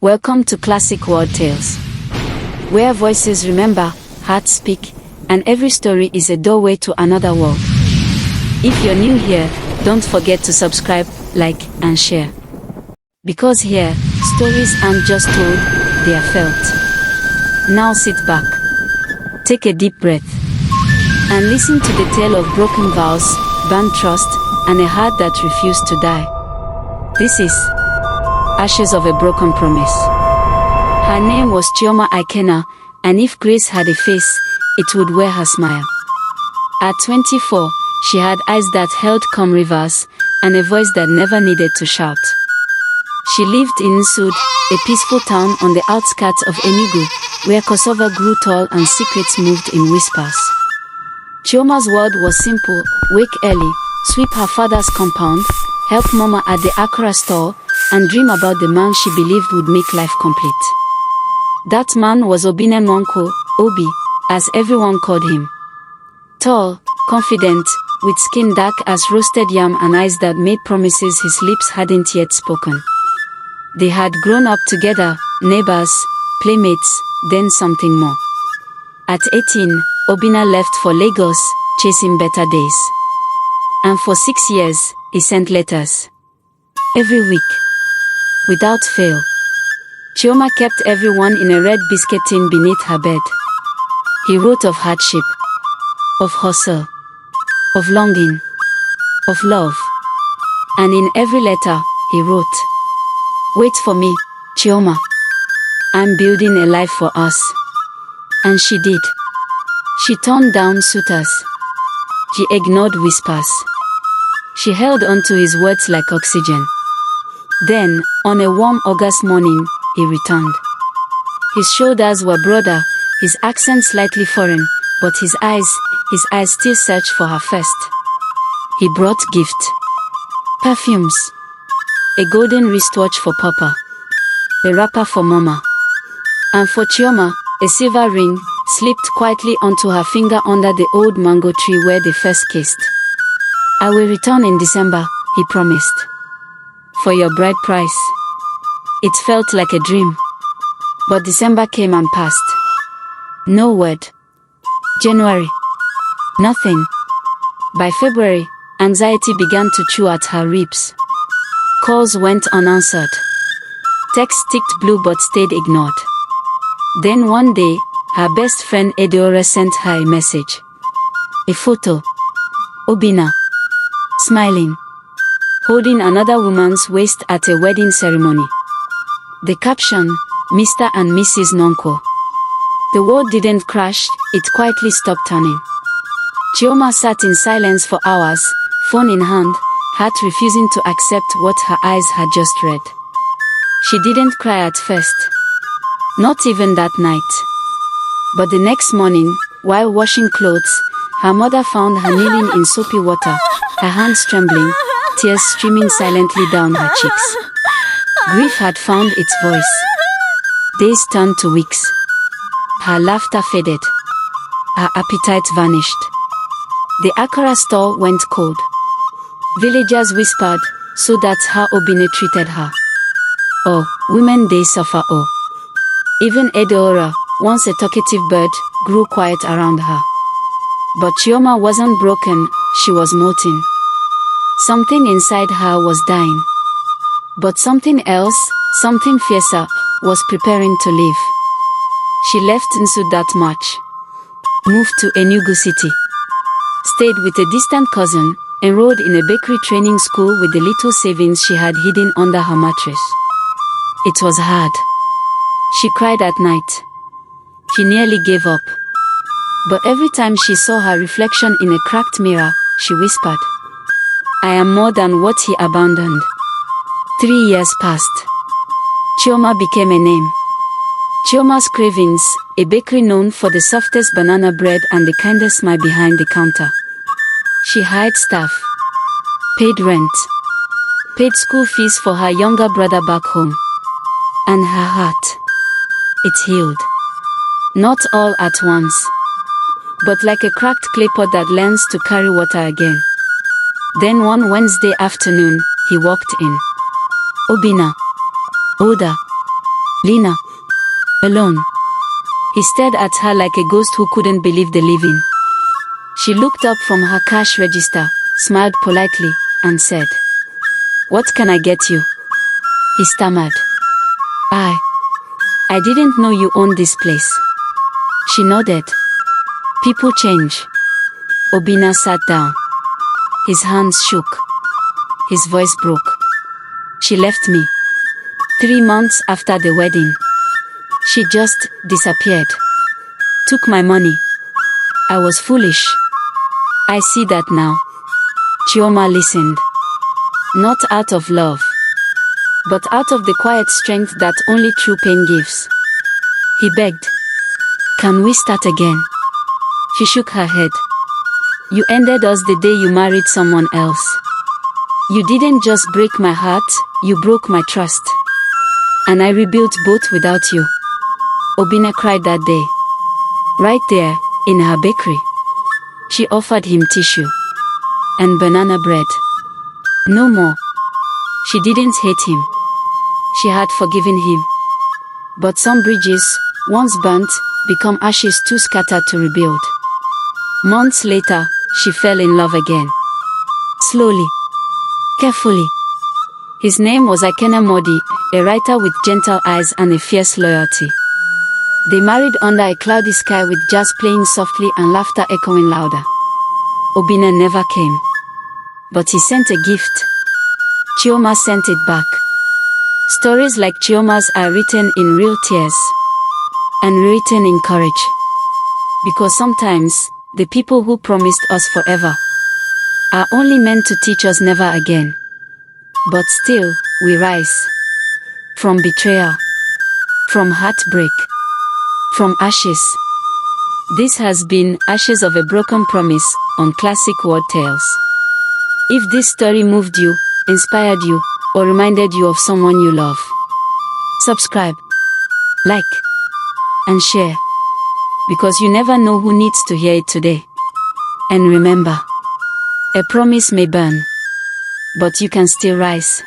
Welcome to Classic World Tales, where voices remember, hearts speak, and every story is a doorway to another world. If you're new here, don't forget to subscribe, like, and share. Because here, stories aren't just told, they are felt. Now sit back, take a deep breath, and listen to the tale of broken vows, burned trust, and a heart that refused to die. This is Ashes of a Broken Promise. Her name was Chioma Ikena, and if grace had a face, it would wear her smile. At 24, she had eyes that held calm rivers, and a voice that never needed to shout. She lived in Nsud, a peaceful town on the outskirts of Enugu, where cassava grew tall and secrets moved in whispers. Chioma's world was simple: wake early, sweep her father's compound, help mama at the akara store, and dream about the man she believed would make life complete. That man was Obinna Nwankwo, Obi, as everyone called him. Tall, confident, with skin dark as roasted yam and eyes that made promises his lips hadn't yet spoken. They had grown up together, neighbors, playmates, then something more. At 18, Obinna left for Lagos, chasing better days. And for 6 years, he sent letters. Every week, without fail. Chioma kept everyone in a red biscuit tin beneath her bed. He wrote of hardship, of hustle, of longing, of love. And in every letter, he wrote, "Wait for me, Chioma. I'm building a life for us." And she did. She turned down suitors. She ignored whispers. She held on to his words like oxygen. Then, on a warm August morning, he returned. His shoulders were broader, his accent slightly foreign, but his eyes still searched for her first. He brought gifts. Perfumes. A golden wristwatch for Papa. A wrapper for Mama. And for Chioma, a silver ring slipped quietly onto her finger under the old mango tree where they first kissed. "I will return in December," he promised. "For your bride price." It felt like a dream. But December came and passed. No word. January. Nothing. By February, anxiety began to chew at her ribs. Calls went unanswered. Texts ticked blue but stayed ignored. Then one day, her best friend Edeora sent her a message. A photo. Obinna. Smiling. Holding another woman's waist at a wedding ceremony. The caption, "Mr. and Mrs. Nwankwo." The world didn't crash, it quietly stopped turning. Chioma sat in silence for hours, phone in hand, heart refusing to accept what her eyes had just read. She didn't cry at first. Not even that night. But the next morning, while washing clothes, her mother found her kneeling in soapy water, her hands trembling, tears streaming silently down her cheeks. Grief had found its voice. Days turned to weeks. Her laughter faded. Her appetite vanished. The akara store went cold. Villagers whispered, so that's how Obinna treated her. Oh, women they suffer, oh. Even Edeora, once a talkative bird, grew quiet around her. But Chioma wasn't broken, she was molting. Something inside her was dying. But something else, something fiercer, was preparing to leave. She left Nsud that March. Moved to Enugu City. Stayed with a distant cousin, enrolled in a bakery training school with the little savings she had hidden under her mattress. It was hard. She cried at night. She nearly gave up. But every time she saw her reflection in a cracked mirror, she whispered, "I am more than what he abandoned." 3 years passed. Chioma became a name. Chioma's Cravings, a bakery known for the softest banana bread and the kindest smile behind the counter. She hired staff, paid rent, paid school fees for her younger brother back home. And her heart, it healed. Not all at once, but like a cracked clay pot that learns to carry water again. Then one Wednesday afternoon, he walked in. Obinna. Older. Lena. Alone. He stared at her like a ghost who couldn't believe the living. She looked up from her cash register, smiled politely, and said, "What can I get you?" He stammered. I didn't know you owned this place." She nodded. "People change." Obinna sat down. His hands shook. His voice broke. "She left me. 3 months after the wedding. She just disappeared. Took my money. I was foolish. I see that now." Chioma listened. Not out of love, but out of the quiet strength that only true pain gives. He begged, "Can we start again?" She shook her head. "You ended us the day you married someone else. You didn't just break my heart, you broke my trust. And I rebuilt both without you." Obinna cried that day. Right there, in her bakery. She offered him tissue. And banana bread. No more. She didn't hate him. She had forgiven him. But some bridges, once burnt, become ashes too scattered to rebuild. Months later, she fell in love again. Slowly. Carefully. His name was Ekene Modi, a writer with gentle eyes and a fierce loyalty. They married under a cloudy sky with jazz playing softly and laughter echoing louder. Obinna never came. But he sent a gift. Chioma sent it back. Stories like Chioma's are written in real tears. And written in courage. Because sometimes, the people who promised us forever are only meant to teach us never again. But still, we rise. From betrayal. From heartbreak. From ashes. This has been Ashes of a Broken Promise on Classic World Tales. If this story moved you, inspired you, or reminded you of someone you love, subscribe, like, and share. Because you never know who needs to hear it today. And remember, a promise may burn, but you can still rise.